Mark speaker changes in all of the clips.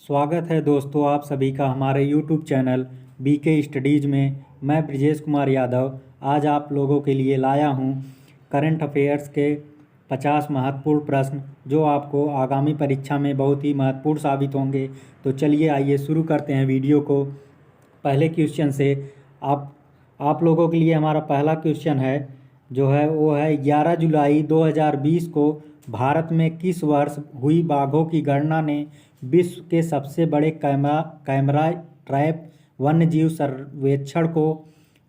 Speaker 1: स्वागत है दोस्तों आप सभी का हमारे YouTube चैनल BK स्टडीज़ में। मैं ब्रजेश कुमार यादव आज आप लोगों के लिए लाया हूं करंट अफेयर्स के 50 महत्वपूर्ण प्रश्न जो आपको आगामी परीक्षा में बहुत ही महत्वपूर्ण साबित होंगे। तो चलिए आइए शुरू करते हैं वीडियो को। पहले क्वेश्चन से आप लोगों के लिए हमारा पहला क्वेश्चन है जो है वो है 11 जुलाई 2020 को भारत में किस वर्ष हुई बाघों की गणना ने विश्व के सबसे बड़े कैमरा ट्रैप वन्यजीव सर्वेक्षण को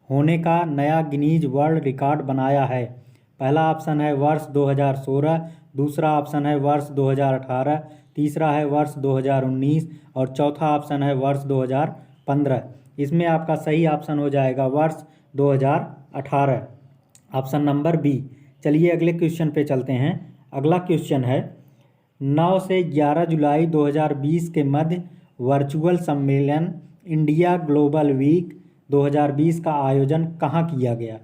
Speaker 1: होने का नया गिनीज वर्ल्ड रिकॉर्ड बनाया है। पहला ऑप्शन है वर्ष 2016, दूसरा ऑप्शन है वर्ष 2018, तीसरा है वर्ष 2019 और चौथा ऑप्शन है वर्ष 2015। इसमें आपका सही ऑप्शन हो जाएगा वर्ष 2018, ऑप्शन नंबर बी। चलिए अगले क्वेश्चन पे चलते हैं। अगला क्वेश्चन है 9 से 11 जुलाई 2020 के मध्य वर्चुअल सम्मेलन इंडिया ग्लोबल वीक 2020 का आयोजन कहाँ किया गया।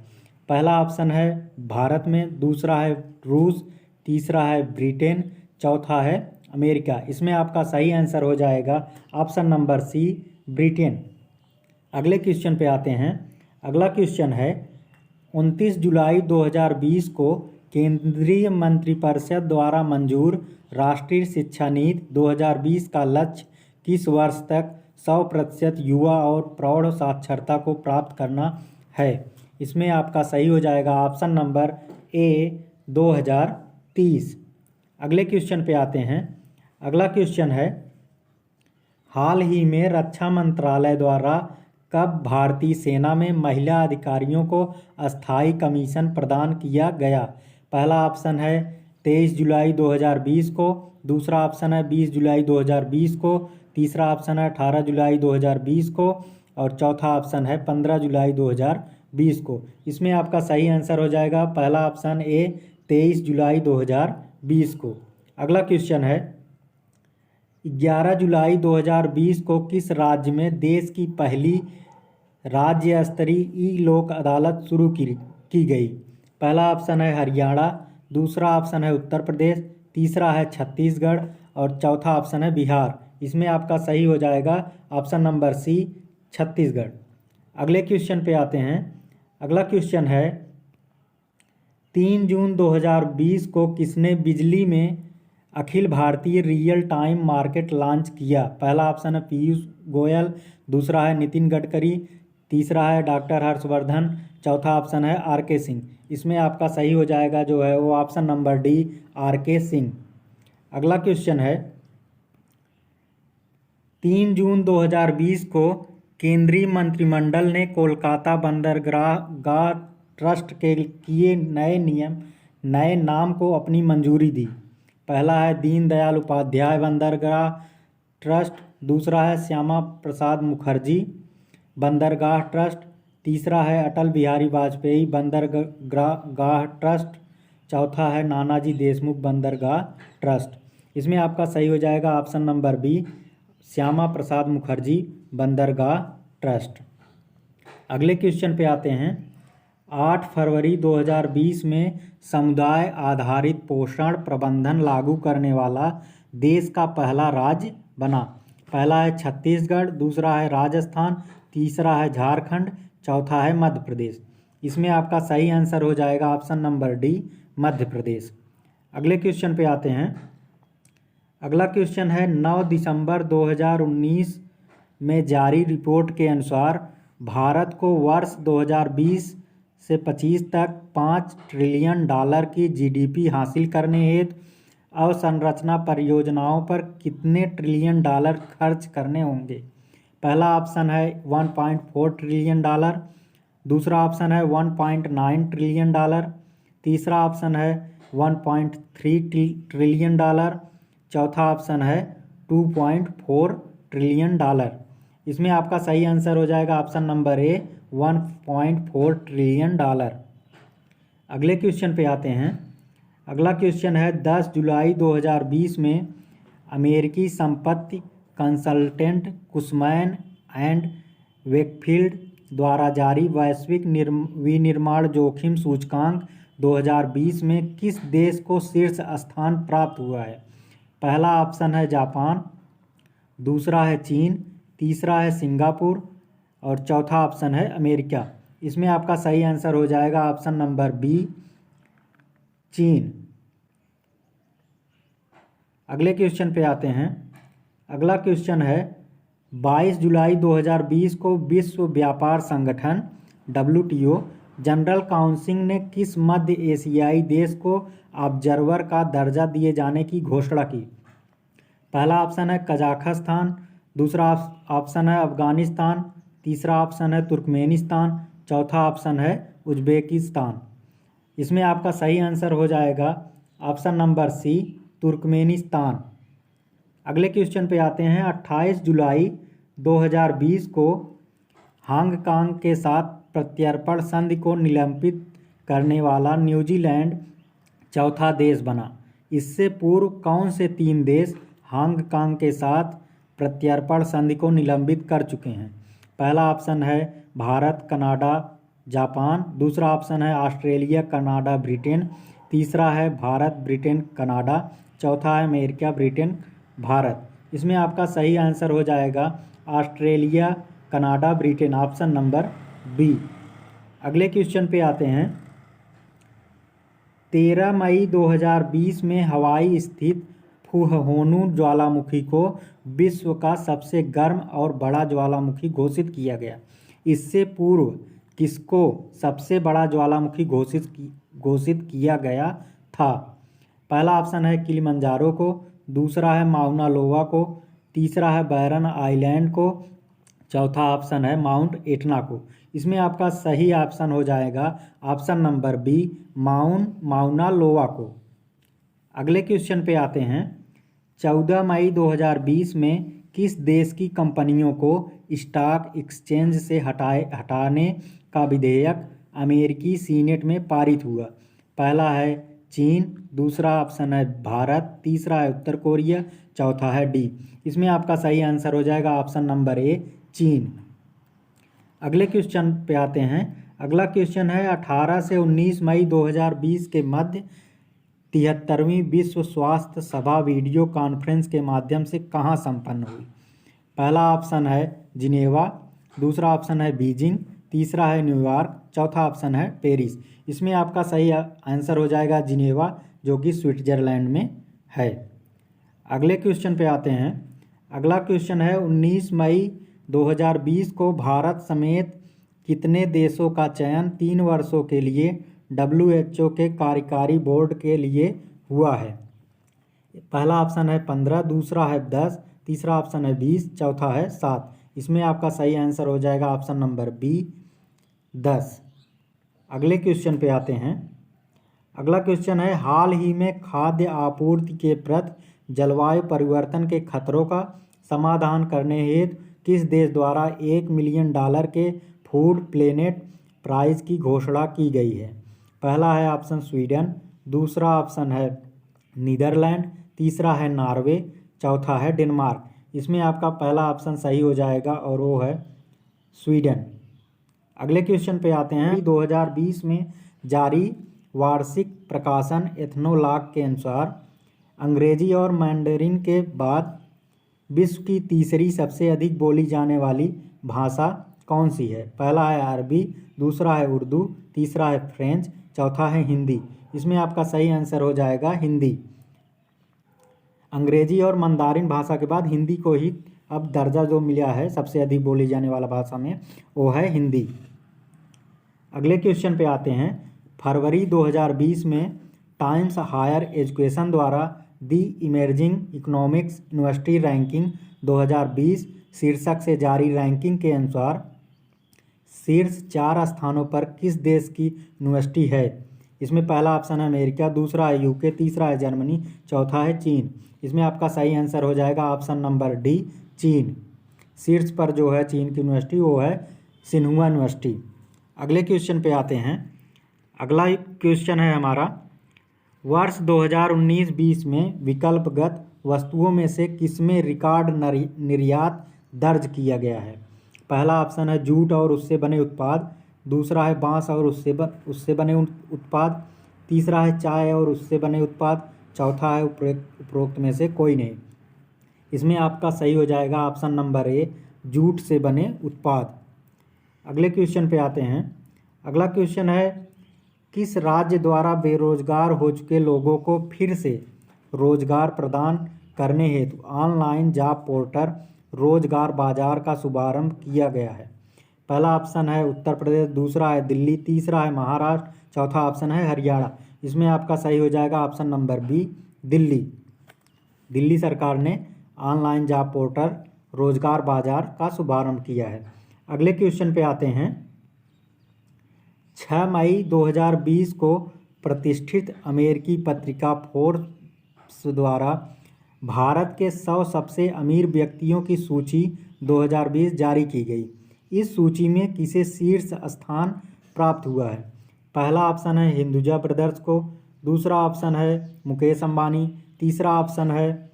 Speaker 1: पहला ऑप्शन है भारत में, दूसरा है रूस, तीसरा है ब्रिटेन, चौथा है अमेरिका। इसमें आपका सही आंसर हो जाएगा ऑप्शन नंबर सी, ब्रिटेन। अगले क्वेश्चन पे आते हैं। अगला क्वेश्चन है 29 जुलाई 2020 को केंद्रीय मंत्रिपरिषद द्वारा मंजूर राष्ट्रीय शिक्षा नीति 2020 का लक्ष्य किस वर्ष तक 100% युवा और प्रौढ़ साक्षरता को प्राप्त करना है। इसमें आपका सही हो जाएगा ऑप्शन नंबर ए, 2030। अगले क्वेश्चन पे आते हैं। अगला क्वेश्चन है हाल ही में रक्षा मंत्रालय द्वारा कब भारतीय सेना में महिला अधिकारियों को अस्थायी कमीशन प्रदान किया गया। पहला ऑप्शन है 23 जुलाई 2020 को, दूसरा ऑप्शन है 20 जुलाई 2020 को, तीसरा ऑप्शन है 18 जुलाई 2020 को और चौथा ऑप्शन है 15 जुलाई 2020 को। इसमें आपका सही आंसर हो जाएगा पहला ऑप्शन ए, 23 जुलाई 2020 को। अगला क्वेश्चन है 11 जुलाई 2020 को किस राज्य में देश की पहली राज्य स्तरीय ई लोक अदालत शुरू की गई। पहला ऑप्शन है हरियाणा, दूसरा ऑप्शन है उत्तर प्रदेश, तीसरा है छत्तीसगढ़ और चौथा ऑप्शन है बिहार। इसमें आपका सही हो जाएगा ऑप्शन नंबर सी, छत्तीसगढ़। अगले क्वेश्चन पे आते हैं। अगला क्वेश्चन है 3 जून 2020 को किसने बिजली में Akhil Bharatiya real time market launch किया। पहला ऑप्शन है पीयूष गोयल, दूसरा है नितिन गडकरी, तीसरा है डॉक्टर हर्षवर्धन, चौथा ऑप्शन है आर.के. सिंह। इसमें आपका सही हो जाएगा जो है वो option number D, R K. Singh. अगला क्वेश्चन है 3 जून 2020 को केंद्रीय मंत्रिमंडल ने कोलकाता बंदरगाह ट्रस्ट के किए नए नाम को अपनी मंजूरी दी। पहला है दीनदयाल उपाध्याय बंदरगाह ट्रस्ट, दूसरा है श्यामा प्रसाद मुखर्जी बंदरगाह ट्रस्ट, तीसरा है अटल बिहारी वाजपेयी बंदरगाह ट्रस्ट, चौथा है नानाजी देशमुख बंदरगाह ट्रस्ट। इसमें आपका सही हो जाएगा option number B, Shyama Prasad Mukherjee बंदरगाह ट्रस्ट। अगले क्वेश्चन पे आते हैं। 8 फरवरी 2020 में समुदाय आधारित पोषण प्रबंधन लागू करने वाला देश का पहला राज्य बना। पहला है छत्तीसगढ़, दूसरा है राजस्थान, तीसरा है झारखंड, चौथा है मध्य प्रदेश। इसमें आपका सही आंसर हो जाएगा option number D, Madhya Pradesh. अगले क्वेश्चन पे आते हैं। अगला क्वेश्चन है 9 दिसंबर 2019 में जारी रिपोर्ट के अनुसार भारत को वर्ष 2020 से 25 तक $5 ट्रिलियन की जीडीपी हासिल करने हेतु अवसंरचना परियोजनाओं पर कितने ट्रिलियन डॉलर खर्च करने होंगे। पहला ऑप्शन है 1.4 ट्रिलियन डॉलर, दूसरा ऑप्शन है 1.9 ट्रिलियन डॉलर, तीसरा ऑप्शन है 1.3 ट्रिलियन डॉलर, चौथा ऑप्शन है 2.4 ट्रिलियन डॉलर। इसमें आपका सही आंसर हो जाएगा option number A, 1.4 trillion dollar. अगले क्वेश्चन पे आते हैं। अगला क्वेश्चन है 10 जुलाई 2020 में अमेरिकी संपत्ति कंसल्टेंट कुशमैन एंड वेकफील्ड द्वारा जारी वैश्विक विनिर्माण जोखिम सूचकांक 2020 में किस देश को शीर्ष स्थान प्राप्त हुआ है। पहला ऑप्शन है जापान, दूसरा है चीन, तीसरा है सिंगापुर और चौथा ऑप्शन है अमेरिका। इसमें आपका सही आंसर हो जाएगा ऑप्शन नंबर बी, चीन। अगले क्वेश्चन पे आते हैं। अगला क्वेश्चन है 22 जुलाई 2020 को विश्व व्यापार संगठन WTO जनरल काउंसिल ने किस मध्य एशियाई देश को ऑब्जर्वर का दर्जा दिए जाने की घोषणा की? पहला ऑप्शन है कजाकिस्तान, दूसरा ऑप्शन है अफगानिस्तान, तीसरा ऑप्शन है तुर्कमेनिस्तान, चौथा ऑप्शन है उज्बेकिस्तान। इसमें आपका सही आंसर हो जाएगा ऑप्शन नंबर सी, तुर्कमेनिस्तान। अगले क्वेश्चन पे आते हैं। 28 जुलाई 2020 को हांगकांग के साथ प्रत्यर्पण संधि को निलंबित करने वाला न्यूजीलैंड चौथा देश बना। इससे पूर्व कौन से 3 देश हांगकांग के साथ प्रत्यर्पण संधि को निलंबित कर चुके हैं? पहला ऑप्शन है भारत, कनाडा, जापान, दूसरा ऑप्शन है ऑस्ट्रेलिया, कनाडा, ब्रिटेन, तीसरा है भारत, ब्रिटेन, कनाडा, चौथा है अमेरिका, ब्रिटेन, भारत। इसमें आपका सही आंसर हो जाएगा Australia, Canada, Britain, option number B. अगले क्वेश्चन पे आते हैं। 13 मई 2020 में हवाई स्थित फुहोनु ज्वालामुखी को विश्व का सबसे गर्म और बड़ा ज्वालामुखी घोषित किया गया। इससे पूर्व किसको सबसे बड़ा ज्वालामुखी घोषित किया गया था? पहला ऑप्शन है किलिमंजारो को, दूसरा है माउना लोवा को, तीसरा है बैरन आइलैंड को, चौथा ऑप्शन है माउंट एटना को। इसमें आपका सही ऑप्शन हो जाएगा ऑप्शन नंबर बी, माउना लोवा को। अगले क्वेश्चन पे आते हैं। 14 मई 2020 में किस देश की कंपनियों को स्टॉक एक्सचेंज से हटाने का विधेयक अमेरिकी सीनेट में पारित हुआ? पहला है चीन, दूसरा ऑप्शन है भारत, तीसरा है उत्तर कोरिया, चौथा है डी। इसमें आपका सही आंसर हो जाएगा ऑप्शन नंबर ए, चीन। अगले क्वेश्चन पे आते हैं। अगला क्वेश्चन है 18 से 19 मई 2020 के मध्य 73वीं विश्व स्वास्थ्य सभा वीडियो कॉन्फ्रेंस के माध्यम से कहाँ संपन्न हुई? पहला ऑप्शन है जिनेवा, दूसरा ऑप्शन है बीजिंग, तीसरा है न्यूयॉर्क, चौथा ऑप्शन है पेरिस। इसमें आपका सही आंसर हो जाएगा जिनेवा, जो कि स्विट्जरलैंड में है। अगले क्वेश्चन पे आते हैं। अगला क्वेश्चन है 19 मई 2020 को भारत समेत कितने देशों का चयन 3 वर्षों के लिए WHO के कार्यकारी बोर्ड के लिए हुआ है? पहला ऑप्शन है 15, दूसरा है 10, तीसरा ऑप्शन है 20, चौथा है 7। इसमें आपका सही आंसर हो जाएगा ऑप्शन नंबर बी, 10। अगले क्वेश्चन पे आते हैं। अगला क्वेश्चन है हाल ही में खाद्य आपूर्ति के प्रति जलवायु परिवर्तन के खतरों का समाधान करने हेतु किस देश द्वारा $1 मिलियन के फूड प्लेनेट प्राइज की घोषणा की गई है? पहला है ऑप्शन स्वीडन, दूसरा ऑप्शन है नीदरलैंड, तीसरा है नॉर्वे, चौथा है डेनमार्क। इसमें आपका पहला ऑप्शन सही हो जाएगा और वो है स्वीडन। अगले क्वेश्चन पे आते हैं। 2020 में जारी वार्षिक प्रकाशन एथनोलॉग के अनुसार अंग्रेजी और मैंडरिन के बाद विश्व की तीसरी सबसे अधिक बोली जाने वाली भाषा कौन सी है? पहला है अरबी, दूसरा है उर्दू, तीसरा है फ्रेंच, चौथा है हिंदी। इसमें आपका सही आंसर हो जाएगा हिंदी। अंग्रेजी और मंदारिन भाषा के बाद हिंदी को ही अब दर्जा जो मिला है सबसे अधिक बोली जाने वाला भाषा में, वो है हिंदी। अगले क्वेश्चन पे आते हैं। फरवरी 2020 में टाइम्स हायर एजुकेशन द्वारा दी इमर्जिंग इकोनॉमिक्स यूनिवर्सिटी रैंकिंग 2020 शीर्षक से जारी रैंकिंग के अनुसार शीर्ष 4 स्थानों पर किस देश की यूनिवर्सिटी है? इसमें पहला ऑप्शन है अमेरिका, दूसरा है यूके, तीसरा है जर्मनी, चौथा है चीन। इसमें आपका सही आंसर हो जाएगा ऑप्शन नंबर डी, चीन। शीर्ष पर जो है चीन की यूनिवर्सिटी वो है सिन्हुआ यूनिवर्सिटी। अगले क्वेश्चन पे आते हैं। अगला क्वेश्चन है हमारा वर्ष 2019-20 में विकल्पगत वस्तुओं में से किसमें रिकॉर्ड निर्यात दर्ज किया गया है? पहला ऑप्शन है जूट और उससे बने उत्पाद, दूसरा है बांस और उससे बने उत्पाद, तीसरा है चाय और उससे बने उत्पाद, चौथा है उपरोक्त में से कोई नहीं। इसमें आपका सही हो जाएगा ऑप्शन नंबर ए, जूट से बने उत्पाद। अगले क्वेश्चन पे आते हैं। अगला क्वेश्चन है, किस राज्य द्वारा बेरोजगार हो चुके लोगों को फिर से रोजगार प्रदान करने हेतु ऑनलाइन जॉब पोर्टल रोजगार बाजार का शुभारंभ किया गया है? पहला ऑप्शन है उत्तर प्रदेश, दूसरा है दिल्ली, तीसरा है महाराष्ट्र, चौथा ऑप्शन है हरियाणा। इसमें आपका सही हो जाएगा option number B, Delhi. Delhi सरकार ने ऑनलाइन जॉब पोर्टल रोजगार बाजार का शुभारंभ किया है। अगले क्वेश्चन पे आते हैं। 6 मई 2020 को प्रतिष्ठित अमेरिकी पत्रिका फोर्ब्स द्वारा भारत के 100 सबसे अमीर व्यक्तियों की सूची 2020 जारी की गई। इस सूची में किसे शीर्ष स्थान प्राप्त हुआ है? पहला ऑप्शन है हिंदुजा ब्रदर्स को, दूसरा ऑप्शन है मुकेश अंबानी, तीसरा ऑप्शन है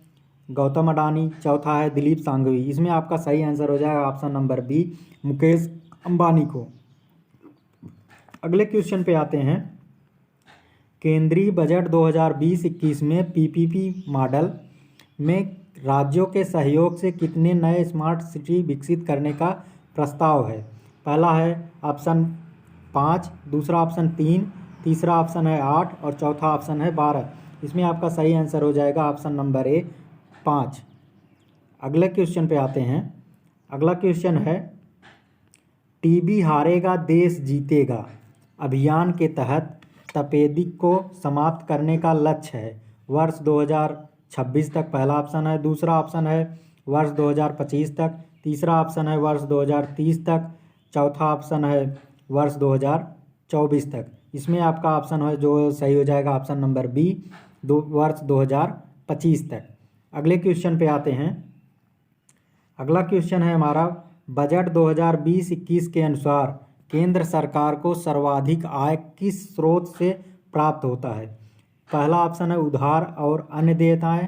Speaker 1: गौतम अडानी, चौथा है दिलीप सांघवी। इसमें आपका सही आंसर हो जाएगा option number B, Mukesh Ambani को। अगले क्वेश्चन पे आते हैं। केंद्रीय बजट 2020-21 में पीपीपी मॉडल में राज्यों के सहयोग से कितने नए स्मार्ट सिटी विकसित करने का प्रस्ताव है? पहला है ऑप्शन 5, दूसरा ऑप्शन 3, तीसरा ऑप्शन है 8 और चौथा ऑप्शन है 12। इसमें आपका सही आंसर हो जाएगा ऑप्शन नंबर ए, 5। अगले क्वेश्चन पे आते हैं। अगला क्वेश्चन है, टीबी हारेगा देश जीतेगा अभियान के तहत तपेदिक को समाप्त करने का लक्ष्य है वर्ष 2026 तक। पहला ऑप्शन है, दूसरा ऑप्शन है वर्ष 2025 तक, तीसरा ऑप्शन है वर्ष 2030 तक, चौथा ऑप्शन है वर्ष 2024 तक। इसमें आपका ऑप्शन है जो सही हो जाएगा ऑप्शन नंबर बी, वर्ष 2025 तक। अगले क्वेश्चन पे आते हैं। अगला क्वेश्चन है हमारा, बजट 2020-21 के अनुसार केंद्र सरकार को सर्वाधिक आय किस स्रोत से प्राप्त होता है? पहला ऑप्शन है उधार और अन्य देयताएं,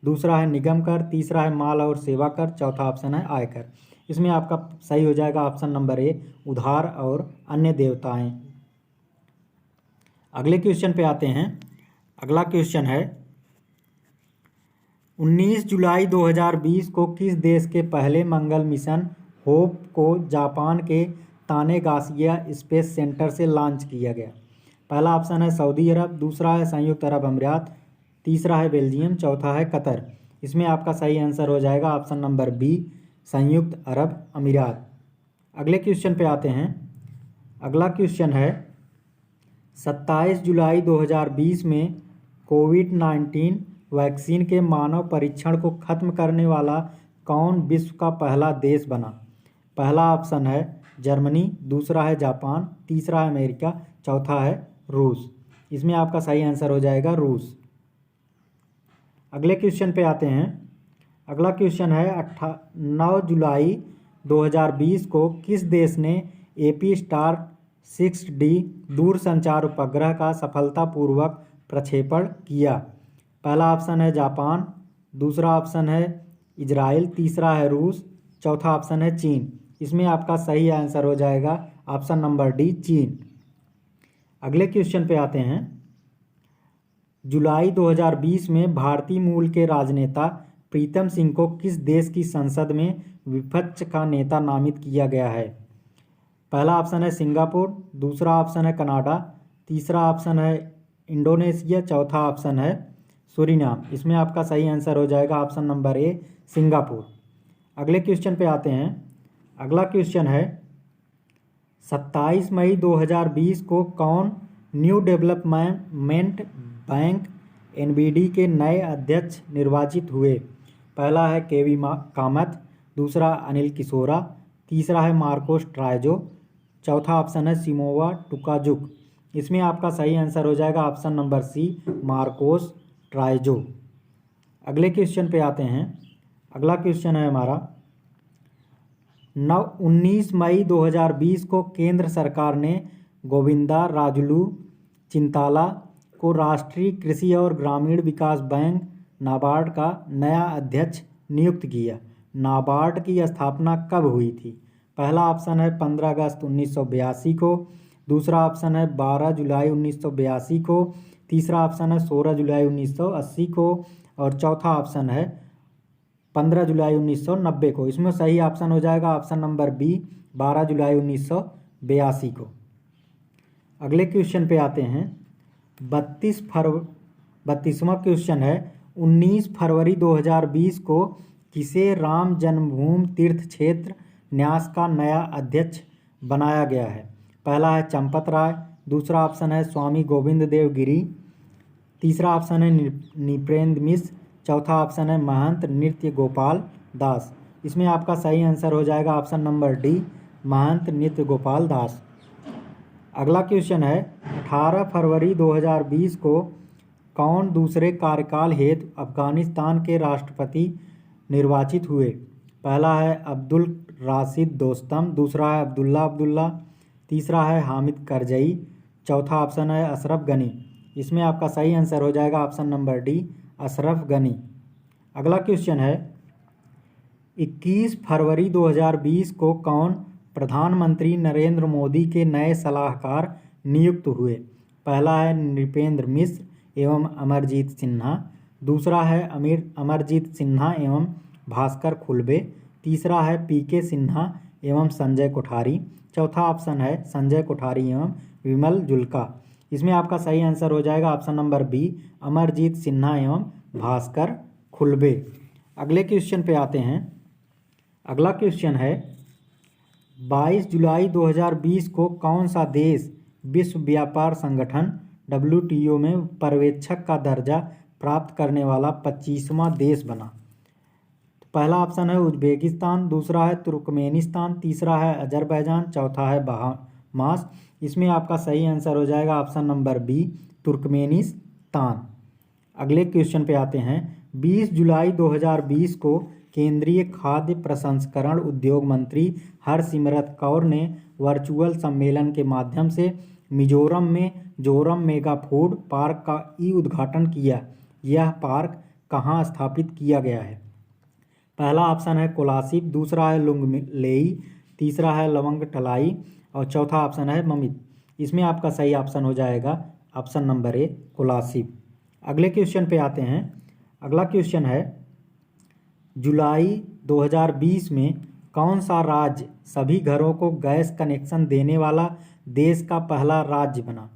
Speaker 1: दूसरा है निगम कर, तीसरा है माल और सेवा कर, चौथा ऑप्शन है आयकर। इसमें आपका सही हो जाएगा ऑप्शन नंबर ए, उधार और अन्य देयताएं। अगले क्वेश्चन पे आते हैं। अगला क्वेश्चन है, 19 जुलाई 2020 को किस देश के पहले मंगल मिशन होप को जापान के तानेगाशिया स्पेस सेंटर से लॉन्च किया गया? पहला ऑप्शन है सऊदी अरब, दूसरा है संयुक्त अरब अमीरात, तीसरा है बेल्जियम, चौथा है कतर। इसमें आपका सही आंसर हो जाएगा ऑप्शन नंबर बी, संयुक्त अरब अमीरात। अगले क्वेश्चन पे आते हैं। अगला क्वेश्चन है, 27 जुलाई 2020 में कोविड-19 वैक्सीन के मानव परीक्षण को खत्म करने वाला कौन विश्व का पहला देश बना? पहला ऑप्शन है जर्मनी, दूसरा है जापान, तीसरा है अमेरिका, चौथा है रूस। इसमें आपका सही आंसर हो जाएगा रूस। अगले क्वेश्चन पे आते हैं। अगला क्वेश्चन है, 9 जुलाई 2020 को किस देश ने एपीस्टार 6D दूरसंचार उपग्रह का सफलतापूर्वक प्रक्षेपण किया? पहला ऑप्शन है जापान, दूसरा ऑप्शन है इजराइल, तीसरा है रूस, चौथा ऑप्शन है चीन। इसमें आपका सही आंसर हो जाएगा ऑप्शन नंबर डी, चीन। अगले क्वेश्चन पे आते हैं। जुलाई 2020 में भारतीय मूल के राजनेता प्रीतम सिंह को किस देश की संसद में विपक्ष का नेता नामित किया गया है? पहला ऑप्शन है सिंगापुर, दूसरा ऑप्शन है कनाडा, तीसरा ऑप्शन है इंडोनेशिया, चौथा ऑप्शन है सूरीनाम। इसमें आपका सही आंसर हो जाएगा ऑप्शन नंबर ए, सिंगापुर। अगले क्वेश्चन पे आते हैं। अगला क्वेश्चन है, 27 मई 2020 को कौन न्यू डेवलपमेंट बैंक NBD के नए अध्यक्ष निर्वाचित हुए? पहला है केवी कामत, दूसरा अनिल किशोरा, तीसरा है मार्कोस ट्राइजो, चौथा ऑप्शन है सिमोवा टुकाजुक। इसमें आपका सही आंसर हो जाएगा option number C, Marcos Troyjo. अगले क्वेश्चन पे आते हैं। अगला क्वेश्चन है हमारा, 19 मई 2020 को केंद्र सरकार ने गोविंदा राजुलू चिंताला को राष्ट्रीय कृषि और ग्रामीण विकास बैंक नाबार्ड का नया अध्यक्ष नियुक्त किया। नाबार्ड की स्थापना कब हुई थी? पहला ऑप्शन है 15 अगस्त 1982 को, दूसरा ऑप्शन है 12 जुलाई 1982 को, तीसरा ऑप्शन है 16 जुलाई 1980 को और चौथा ऑप्शन है 15 जुलाई 1990 को। इसमें सही ऑप्शन हो जाएगा ऑप्शन नंबर बी 12 जुलाई 1982 को। अगले क्वेश्चन पे आते हैं। 32वां क्वेश्चन है 19 फरवरी 2020 को किसे राम जन्मभूमि तीर्थ क्षेत्र न्यास का नया अध्यक्ष बनाया गया है? पहला है चंपत राय, दूसरा ऑप्शन है स्वामी गोविंद देव गिरी, तीसरा ऑप्शन है नृपेंद्र मिश्र, चौथा ऑप्शन है महंत नृत्य गोपाल दास। इसमें आपका सही आंसर हो जाएगा ऑप्शन नंबर डी महंत नृत्य गोपाल दास। अगला क्वेश्चन है 18 फरवरी 2020 को कौन दूसरे कार्यकाल हेतु अफगानिस्तान के राष्ट्रपति निर्वाचित हुए? पहला है अब्दुल राशिद दोस्तम, दूसरा है अब्दुल्ला, तीसरा है हामिद करजई, चौथा ऑप्शन है अशरफ गनी। इसमें आपका सही आंसर हो जाएगा option number D Ashraf Ghani. अगला क्वेश्चन है 21 फरवरी 2020 को कौन प्रधानमंत्री नरेंद्र मोदी के नए सलाहकार नियुक्त हुए? पहला है नृपेंद्र मिश्र एवं अमरजीत सिन्हा, दूसरा है अमरजीत सिन्हा एवं भास्कर खुलबे, तीसरा है पीके सिन्हा एवं संजय कोठारी, चौथा ऑप्शन है संजय कोठारी एवं विमल जुल्का। इसमें आपका सही आंसर हो जाएगा option number B Amarjeet Sinha एवं भास्कर खुलबे। अगले क्वेश्चन पे आते हैं। अगला क्वेश्चन है 22 जुलाई 2020 को कौन सा देश विश्व व्यापार संगठन WTO में पर्यवेक्षक का दर्जा प्राप्त करने वाला 25वां देश बना? तो पहला ऑप्शन है उज्बेकिस्तान, दूसरा है तुर्कमेनिस्तान, तीसरा है अजरबैजान, चौथा है बहामास। इसमें आपका सही आंसर हो जाएगा ऑप्शन नंबर बी तुर्कमेनिस्तान। अगले क्वेश्चन पे आते हैं। 20 जुलाई 2020 को केंद्रीय खाद्य प्रसंस्करण उद्योग मंत्री हरसिमरत कौर ने वर्चुअल सम्मेलन के माध्यम से मिजोरम में जोरम मेगा फूड पार्क का उद्घाटन किया। यह पार्क कहाँ स्थापित किया गया है? पहला ऑप्शन है कोलासिब, दूसरा है लुंगलेई, तीसरा है लवंग टलाई और चौथा ऑप्शन है ममित। इसमें आपका सही ऑप्शन हो जाएगा ऑप्शन नंबर ए कोलासिब। अगले क्वेश्चन पे आते हैं। अगला क्वेश्चन है जुलाई 2020 में कौन सा राज्य सभी घरों को गैस कनेक्शन देने वाला देश का पहला राज्य बना?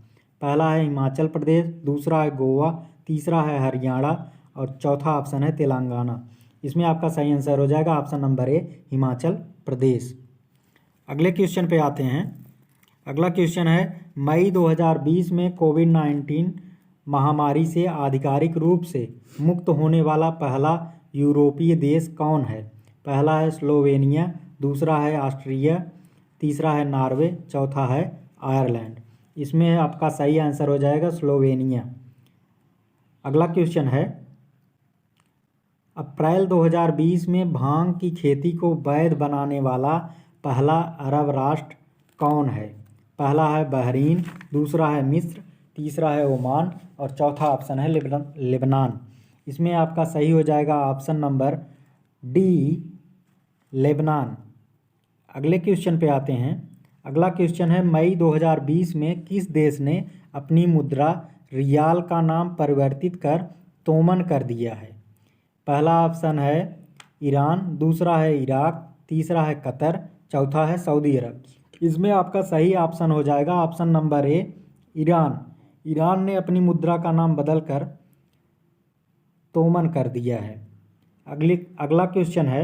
Speaker 1: पहला है हिमाचल प्रदेश, दूसरा है गोवा, तीसरा है हरियाणा और चौथा ऑप्शन है तेलंगाना। इसमें आपका सही आंसर हो जाएगा option number A Himachal Pradesh. अगले क्वेश्चन पे आते हैं। अगला क्वेश्चन है मई 2020 में कोविड-19 महामारी से आधिकारिक रूप से मुक्त होने वाला पहला यूरोपीय देश कौन है? पहला है स्लोवेनिया, दूसरा है ऑस्ट्रिया, तीसरा है नॉर्वे, चौथा है आयरलैंड। इसमें आपका सही आंसर हो जाएगा स्लोवेनिया। अगला क्वेश्चन है अप्रैल 2020 में भांग की खेती को वैध बनाने वाला पहला अरब राष्ट्र कौन है? पहला है बहरीन, दूसरा है मिस्र, तीसरा है ओमान और चौथा ऑप्शन है लेबनान। इसमें आपका सही हो जाएगा ऑप्शन नंबर डी लेबनान। अगले क्वेश्चन पे आते हैं। अगला क्वेश्चन है मई 2020 में किस देश ने अपनी मुद्रा रियाल का नाम परिवर्तित कर तोमन कर दिया है? पहला ऑप्शन है ईरान, दूसरा है इराक, तीसरा है कतर, चौथा है सऊदी अरब। इसमें आपका सही ऑप्शन हो जाएगा option number A Iran. Iran ने अपनी मुद्रा का नाम बदलकर तोमन कर दिया है। अगला क्वेश्चन है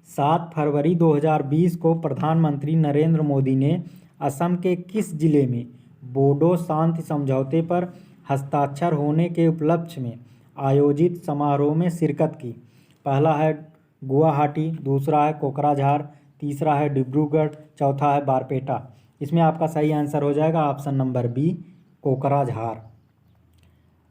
Speaker 1: 7 फरवरी 2020 को प्रधानमंत्री नरेंद्र मोदी ने असम के किस जिले में बोडो शांति समझौते पर हस्ताक्षर होने के उपलक्ष्य में आयोजित समारोह में शिरकत की? पहला है गुवाहाटी, दूसरा है कोकराझार, तीसरा है डिब्रूगढ़, चौथा है बारपेटा। इसमें आपका सही आंसर हो जाएगा ऑप्शन नंबर बी कोकराझार।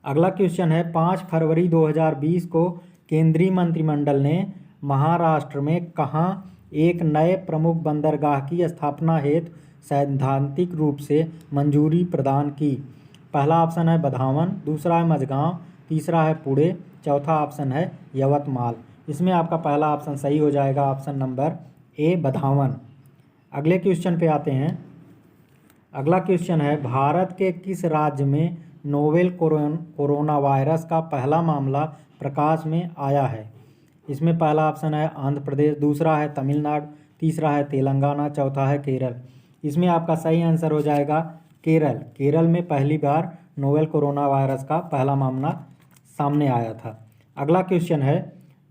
Speaker 1: अगला क्वेश्चन है 5 फरवरी 2020 को केंद्रीय मंत्रिमंडल ने महाराष्ट्र में कहाँ एक नए प्रमुख बंदरगाह की स्थापना हेतु सैद्धांतिक रूप से मंजूरी प्रदान की? पहला ऑप्शन है बधावन, दूसरा है मझगांव, तीसरा है पुणे, चौथा ऑप्शन है यवतमाल। इसमें आपका पहला ऑप्शन सही हो जाएगा ऑप्शन नंबर ए बधावन। अगले क्वेश्चन पे आते हैं। अगला क्वेश्चन है भारत के किस राज्य में नोवेल कोरोना वायरस का पहला मामला प्रकाश में आया है? इसमें पहला ऑप्शन है आंध्र प्रदेश, दूसरा है तमिलनाडु, तीसरा है तेलंगाना, चौथा है केरल। इसमें आपका सही आंसर हो जाएगा केरल। केरल में पहली बार नोवेल कोरोना वायरस का पहला मामला सामने आया था। अगला क्वेश्चन है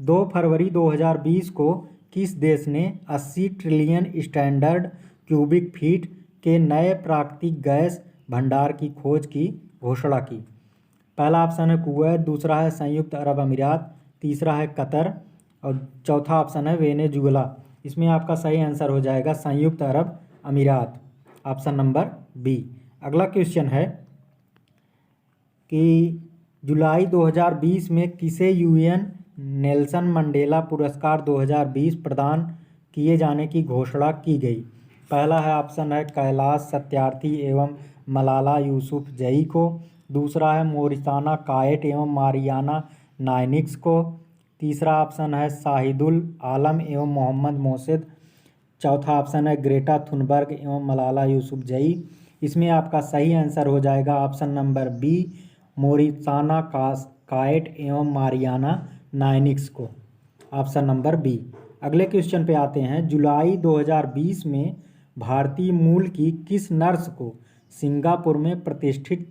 Speaker 1: 2 फरवरी 2020 को किस देश ने 80 ट्रिलियन स्टैंडर्ड क्यूबिक फीट के नए प्राकृतिक गैस भंडार की खोज की घोषणा की? पहला ऑप्शन है कुवैत, दूसरा है संयुक्त अरब अमीरात, तीसरा है कतर और चौथा ऑप्शन है वेनेजुएला। इसमें आपका सही आंसर हो जाएगा संयुक्त अरब अमीरात, ऑप्शन नंबर बी। अगला क्वेश्चन है कि जुलाई 2020 में किसे यूएन नेल्सन मंडेला पुरस्कार 2020 प्रदान किए जाने की घोषणा की गई? पहला है ऑप्शन है कैलाश सत्यार्थी एवं मलाला यूसुफजई को, दूसरा है मोरिसाना कायट एवं मारियाना नाइनिक्स को, तीसरा ऑप्शन है शाहिदुल आलम एवं मोहम्मद मोहसिद, चौथा ऑप्शन है ग्रेटा थुनबर्ग एवं मलाला यूसुफजई। इसमें आपका सही आंसर हो जाएगा ऑप्शन नंबर बी, मोरिसाना कायट एवं मारियाना नाइनिक्स को, ऑप्शन नंबर बी। अगले क्वेश्चन पे आते हैं। जुलाई 2020 में भारतीय मूल की किस नर्स को सिंगापुर में प्रतिष्ठित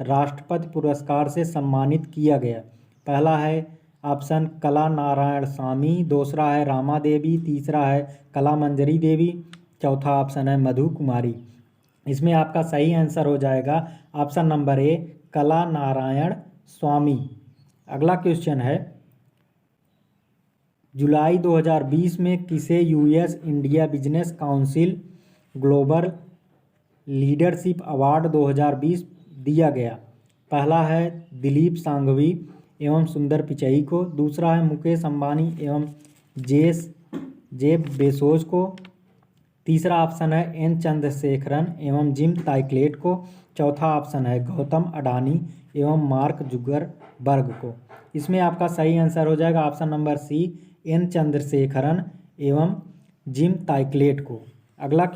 Speaker 1: राष्ट्रपति पुरस्कार से सम्मानित किया गया? पहला है ऑप्शन कला नारायण स्वामी, दूसरा है रामा देवी, तीसरा है कला मंजरी देवी, चौथा ऑप्शन है मधु कुमारी। इसमें आपका सही आंसर हो जाएगा ऑप्शन नंबर ए, कला नारायण स्वामी। अगला क्वेश्चन है जुलाई 2020 में किसे US India business council global leadership award 2020 दिया गया? पहला है दिलीप सांघवी एवं सुंदर पिचई को, दूसरा है मुकेश अंबानी एवं जेफ बेजोस को, तीसरा ऑप्शन है एन चंद्रशेखरन एवं जिम ताइकलेट को, चौथा ऑप्शन है गौतम अडानी एवं मार्क जुगरबर्ग को। इसमें आपका सही आंसर हो जाएगा option number C, N Chandrasekaran एवं जिम ताइकलेट को। अगला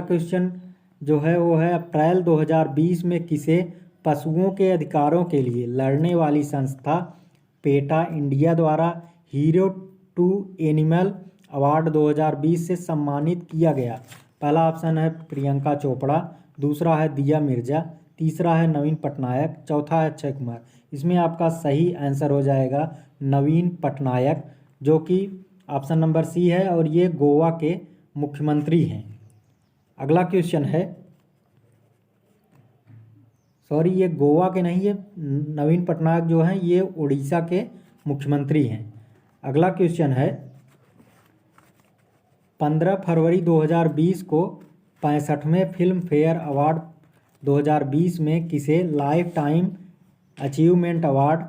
Speaker 1: क्वेश्चन जो है वो है अप्रैल 2020 में किसे पशुओं के अधिकारों के लिए लड़ने वाली संस्था पेटा इंडिया द्वारा हीरो टू एनिमल अवार्ड 2020 से सम्मानित किया गया? पहला ऑप्शन है प्रियंका चोपड़ा, दूसरा है दिया मिर्जा, तीसरा है नवीन पटनायक, चौथा है अक्षय कुमार। इसमें आपका सही आंसर हो जाएगा नवीन पटनायक, जो कि ऑप्शन नंबर सी है और ये गोवा के मुख्यमंत्री हैं। अगला क्वेश्चन है, सॉरी ये गोवा के नहीं है, नवीन पटनायक जो हैं ये उड़ीसा के मुख्यमंत्री हैं। अगला क्वेश्चन है 15 फरवरी 2020 को 65वें फिल्म फेयर अवार्ड 2020 में किसे लाइफ टाइम अचीवमेंट अवार्ड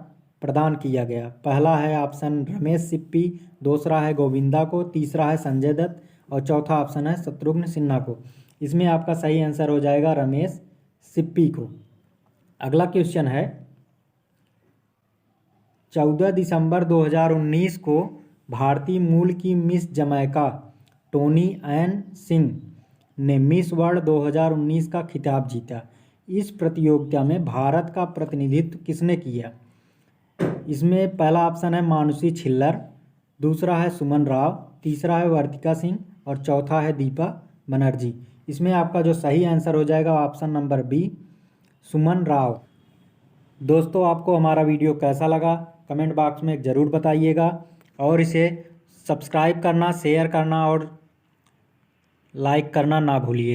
Speaker 1: प्रदान किया गया? पहला है ऑप्शन रमेश सिप्पी, दूसरा है गोविंदा को, तीसरा है संजय दत्त और चौथा ऑप्शन है शत्रुघ्न सिन्हा को। इसमें आपका सही आंसर हो जाएगा रमेश सिप्पी को। अगला क्वेश्चन है 14 दिसंबर 2019 को भारतीय मूल की miss Jamaica Tony N Singh ने मिस वर्ल्ड 2019 का खिताब जीता। इस प्रतियोगिता में भारत का प्रतिनिधित्व किसने किया? इसमें पहला ऑप्शन है मानुषी छिल्लर, दूसरा है सुमन राव, तीसरा है वर्तिका सिंह और चौथा है दीपा बनर्जी। इसमें आपका जो सही आंसर हो जाएगा ऑप्शन नंबर बी, सुमन राव। दोस्तों आपको हमारा वीडियो कैसा लगा कमेंट बॉक्स में ज़रूर बताइएगा और इसे सब्सक्राइब करना, शेयर करना और लाइक करना ना भूलिए।